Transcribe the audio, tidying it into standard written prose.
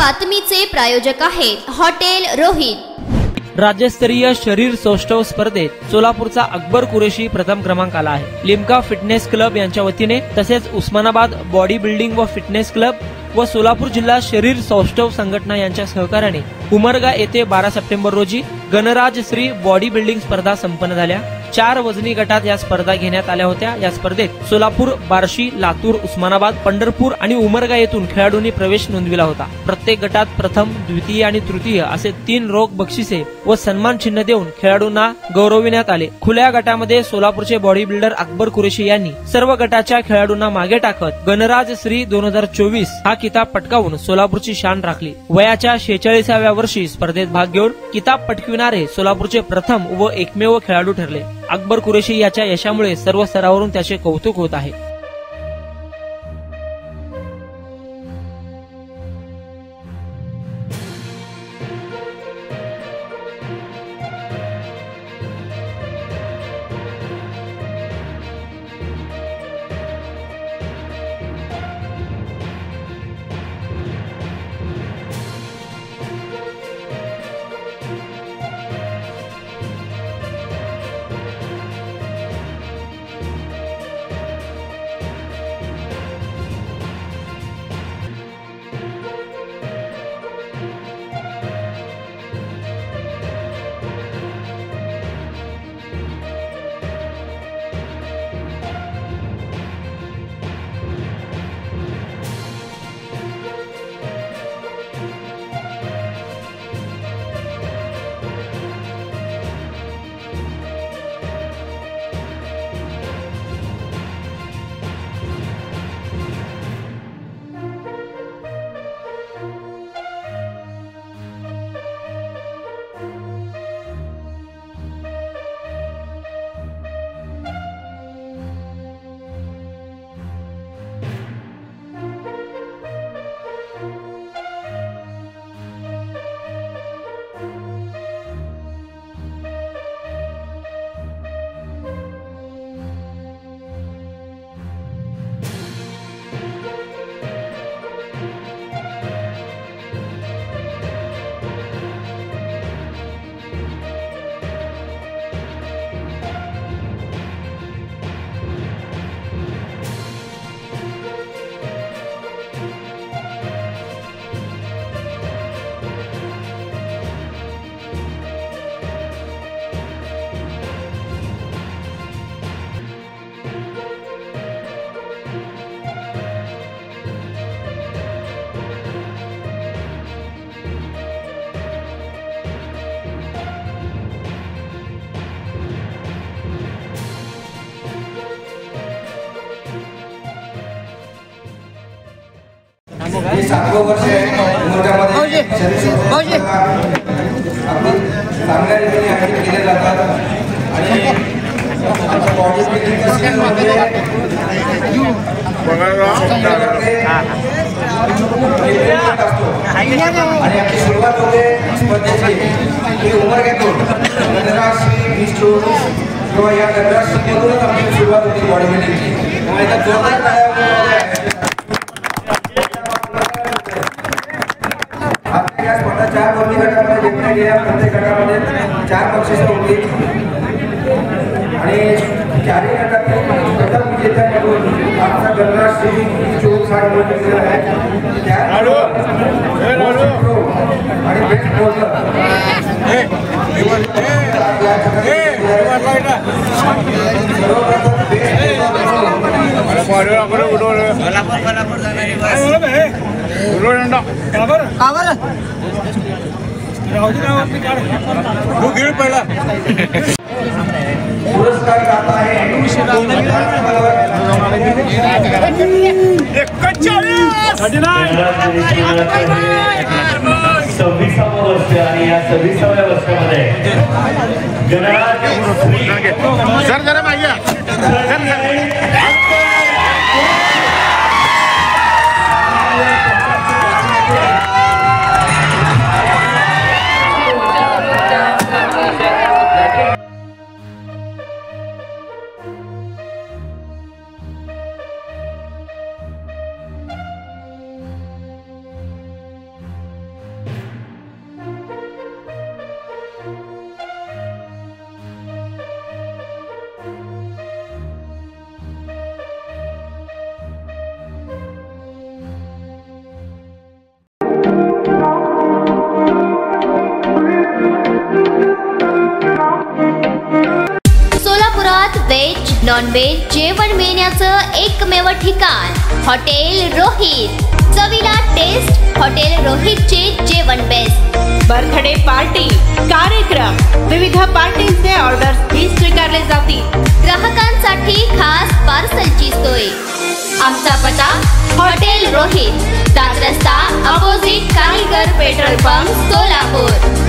बातमीचे प्रायोजक आहेत हॉटेल रोहित। राज्यस्तरीय शरीर सौष्ठव स्पर्धेत सोलापूरचा अकबर कुरेशी प्रथम क्रमांकाला आहे। लिम्का फिटनेस क्लब यांच्या वतीने तसेच उस्मानाबाद बॉडी बिल्डिंग व फिटनेस क्लब व सोलापूर जिल्हा शरीर सौष्ठव संघटना यांच्या सहकार्याने उमरगा येथे 12 सप्टेंबर रोजी गणराज श्री बॉडी बिल्डिंग स्पर्धा संपन्न झाल्या। 4 वजनी गटात या स्पर्धा घेण्यात आल्या होत्या। या स्पर्धेत सोलापूर, बार्शी, लातूर, उस्मानाबाद, पंढरपूर आणि उमरगा येथून खेळाडूंनी प्रवेश नोंदविला होता। प्रत्येक गटात प्रथम, द्वितीय आणि तृतीय असे 3 रोख बक्षिसे व सन्मान चिन्ह देऊन खेळाडूंना गौरविण्यात आले। खुल्या गटामध्ये सोलापूरचे बॉडी बिल्डर अकबर कुरेशी यांनी सर्व गटाच्या खेळाडूंना मागे टाकत गणराज श्री 2024 हा किताब पटकावून सोलापूरची शान राखली। वयाच्या 46व्या वर्षी स्पर्धेत भाग घेऊन किताब पटकविणारे सोलापूरचे प्रथम व एकमेव खेळाडू ठरले। अकबर कुरेशी याच्या यशामुळे सर्व स्तरावरून त्याचे कौतुक होत आहे। हे 7वं वर्ष आहे उमरगामध्ये चांगल्या रीतीने आयोजित केले जातात आणि आमच्या बॉडी बिल्डिंग आणि आमची सुरुवात होते स्पर्धेची उमरग्यातून गणराज श्री 2024 किंवा या गणराज श्रीमधूनच आमची सुरुवात होती बॉडी बिल्डिंगची। त्यामुळे आता जोरदार टाळ्या स्पर्धा 4 वरती गटामध्ये जिंकल्या गेल्या। प्रत्येक गटामध्ये 4 बक्षिसं होती आणि 4ही गटातील प्रथम विजेत्याकडून आमचा गणराज श्री 2024 हा निवड केलेला आहे। आणि बेस्ट बॉलर पुरस्कार जाता है 26वा वर्ष आणि या 26व्या वर्षामध्ये गणराज सर जरा मागे व्हेज नॉन व्हेज जेवण मिळण्याचं एकमेव ठिकाण हॉटेल रोहित. चवीला टेस्ट हॉटेल रोहितचे जेवण बेस्ट. बर्थडे पार्टी कार्यक्रम विविध पार्टीचे ऑर्डर्स ही स्वीकारले जातील. ग्राहकांसाठी खास पार्सलची सोय. आमचा पत्ता हॉटेल रोहित, दात रस्ता अपोजिट कारीगर पेट्रोल पंप सोलापूर.